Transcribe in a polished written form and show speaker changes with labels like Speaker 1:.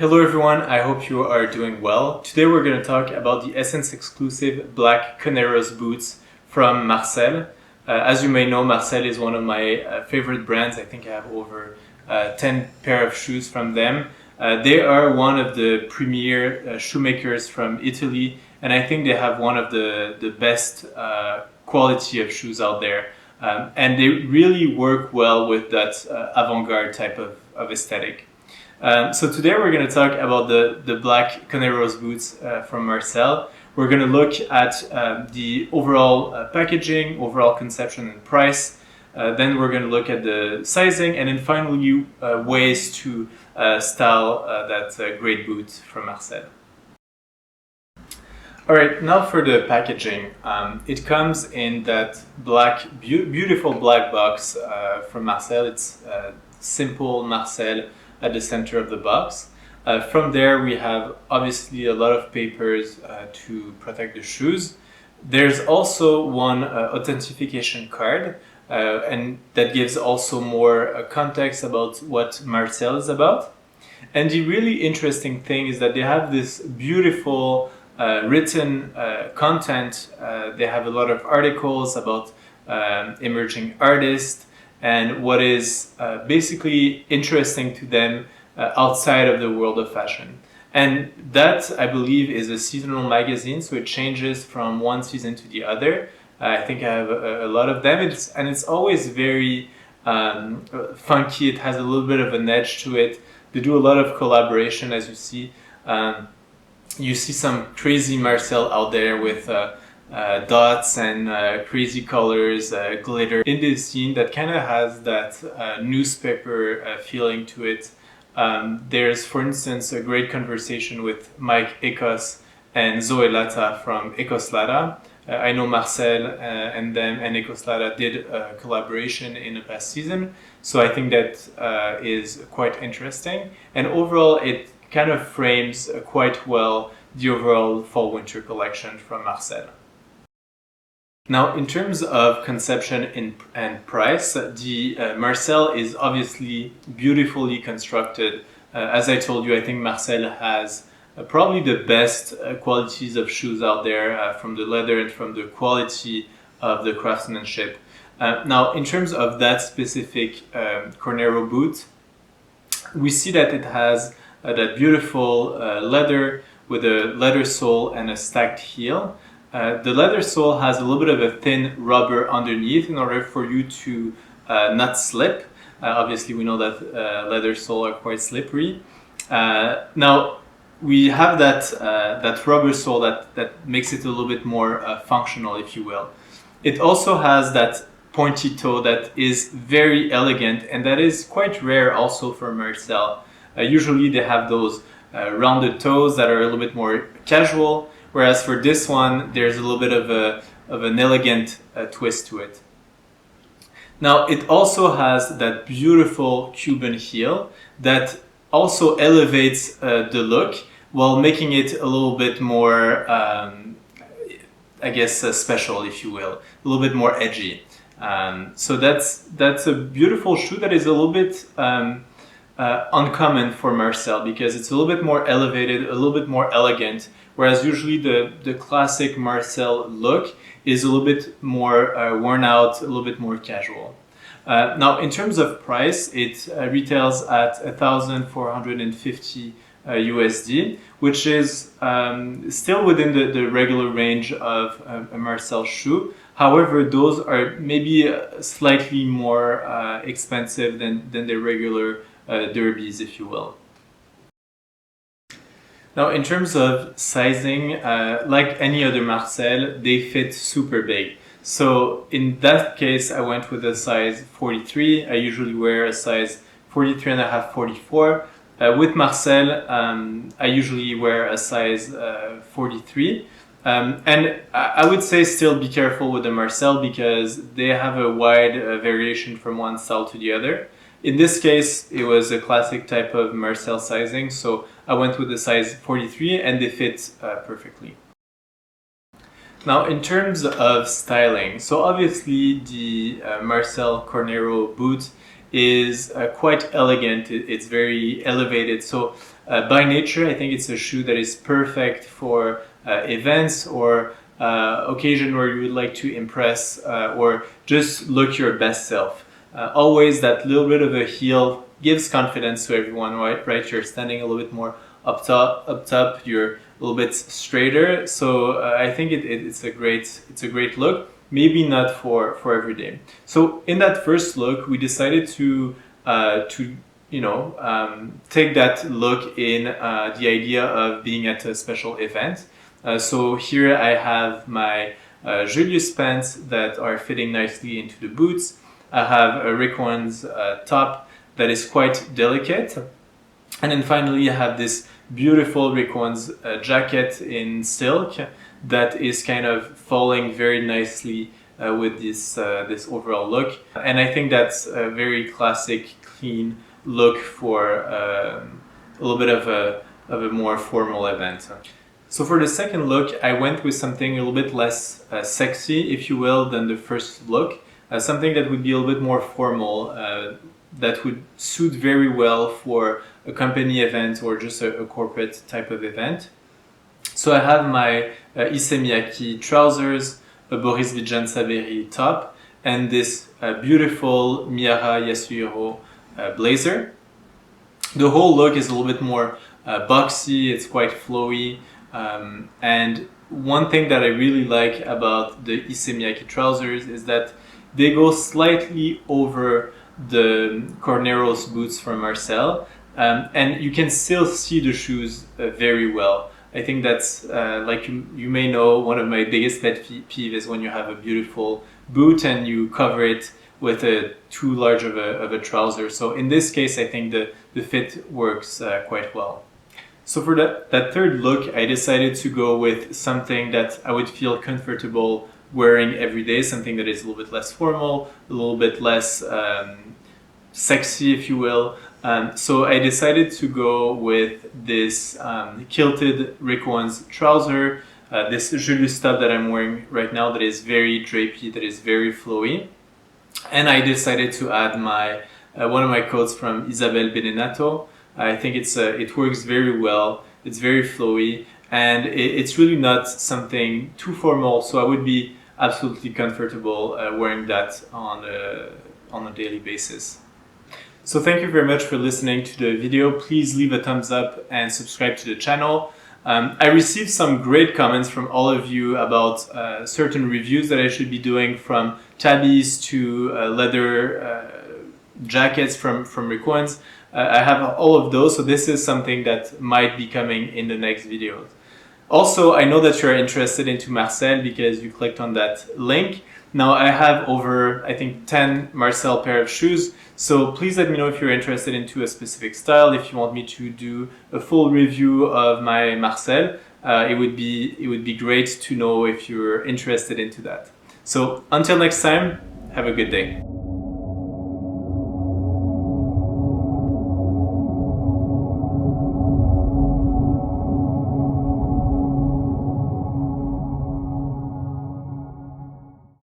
Speaker 1: Hello everyone, I hope you are doing well. Today we're going to talk about the SSENSE Exclusive Black Coneros Boots from Marsell. As you may know, Marsell is one of my favorite brands. I think I have over 10 pair of shoes from them. They are one of the premier shoemakers from Italy, and I think they have one of the best quality of shoes out there. And they really work well with that Avant Garde type of aesthetic. So today we're going to talk about the black Coneros boots from Marsell. We're going to look at the overall packaging, overall conception and price. Then we're going to look at the sizing, and then finally ways to style that great boot from Marsell. Alright, now for the packaging. It comes in that black, beautiful black box from Marsell. It's simple Marsell at the center of the box. From there we have obviously a lot of papers to protect the shoes. There's also one authentication card and that gives also more context about what Marsell is about. And the really interesting thing is that they have this beautiful written content. They have a lot of articles about emerging artists and what is basically interesting to them outside of the world of fashion. And that, I believe, is a seasonal magazine, so it changes from one season to the other. I think I have a lot of them, and it's always very funky. It has a little bit of an edge to it. They do a lot of collaboration, as you see. You see some crazy Marsell out there with dots and crazy colors, glitter in this scene that kind of has that newspaper feeling to it. There's, for instance, a great conversation with Mike Ecos and Zoe Lata from Ecos Lata. I know Marsell and them and Ecos Lata did a collaboration in the past season, so I think that is quite interesting. And overall, it kind of frames quite well the overall fall-winter collection from Marsell. Now, in terms of conception and price, the Marsell is obviously beautifully constructed. As I told you, I think Marsell has probably the best qualities of shoes out there from the leather and from the quality of the craftsmanship. Now, in terms of that specific Conero boot, we see that it has that beautiful leather with a leather sole and a stacked heel. The leather sole has a little bit of a thin rubber underneath in order for you to not slip. Obviously, we know that leather sole are quite slippery. Now, we have that rubber sole that makes it a little bit more functional, if you will. It also has that pointy toe that is very elegant, and that is quite rare also for Marsell. Usually they have those rounded toes that are a little bit more casual, whereas for this one there's a little bit of an elegant twist to it. Now it also has that beautiful Cuban heel that also elevates the look while making it a little bit more, I guess, special, if you will, a little bit more edgy. So that's a beautiful shoe that is a little bit uncommon for Marsell because it's a little bit more elevated, a little bit more elegant, whereas usually the classic Marsell look is a little bit more worn out, a little bit more casual. Now, in terms of price, it retails at 1,450 USD, which is still within the regular range of a Marsell shoe. However, those are maybe slightly more expensive than the regular derbies, if you will. Now, in terms of sizing, like any other Marsell, they fit super big. So in that case, I went with a size 43. I usually wear a size 43.5, 44. With Marsell, I usually wear a size 43. And I would say still be careful with the Marsell because they have a wide variation from one style to the other. In this case, it was a classic type of Marsell sizing, so I went with the size 43 and they fit perfectly. Now, in terms of styling, so obviously the Marsell Conero boot is quite elegant. It's very elevated. So By nature, I think it's a shoe that is perfect for events or occasion where you would like to impress or just look your best self. Always that little bit of a heel gives confidence to everyone, right? You're standing a little bit more up top, you're a little bit straighter. So I think it's a great look. Maybe not for every day. So in that first look, we decided to take that look in the idea of being at a special event. So here I have my Julius pants that are fitting nicely into the boots. I have a Rick Owens top that is quite delicate. And then finally I have this beautiful Rick Owens jacket in silk that is kind of falling very nicely with this overall look. And I think that's a very classic, clean look for a little bit of a more formal event. So for the second look, I went with something a little bit less sexy, if you will, than the first look. Something that would be a little bit more formal, that would suit very well for a company event or just a corporate type of event. So I have my Issey Miyake trousers, a Boris Bidjan Saberi top, and this beautiful Mihara Yasuhiro blazer. The whole look is a little bit more boxy, it's quite flowy, and one thing that I really like about the Issey Miyake trousers is that they go slightly over the Coneros Boots from Marsell, and you can still see the shoes very well. I think that's, like you may know, one of my biggest pet peeve is when you have a beautiful boot and you cover it with too large of a trouser. So in this case, I think the fit works quite well. So for that third look, I decided to go with something that I would feel comfortable wearing every day, something that is a little bit less formal, a little bit less sexy, if you will. So I decided to go with this kilted Rick Owens trouser, this Julius top that I'm wearing right now that is very drapey, that is very flowy. And I decided to add my one of my coats from Isabel Benenato. I think it works very well, it's very flowy, and it's really not something too formal, so I would be absolutely comfortable wearing that on a daily basis. So thank you very much for listening to the video. Please leave a thumbs up and subscribe to the channel. I received some great comments from all of you about certain reviews that I should be doing, from tabbies to leather jackets from Rick Owens. I have all of those, so this is something that might be coming in the next videos. Also, I know that you're interested into Marsell because you clicked on that link. Now I have over, I think, 10 Marsell pair of shoes, so please let me know if you're interested into a specific style, if you want me to do a full review of my Marsell. It would be great to know if you're interested into that. So until next time, have a good day.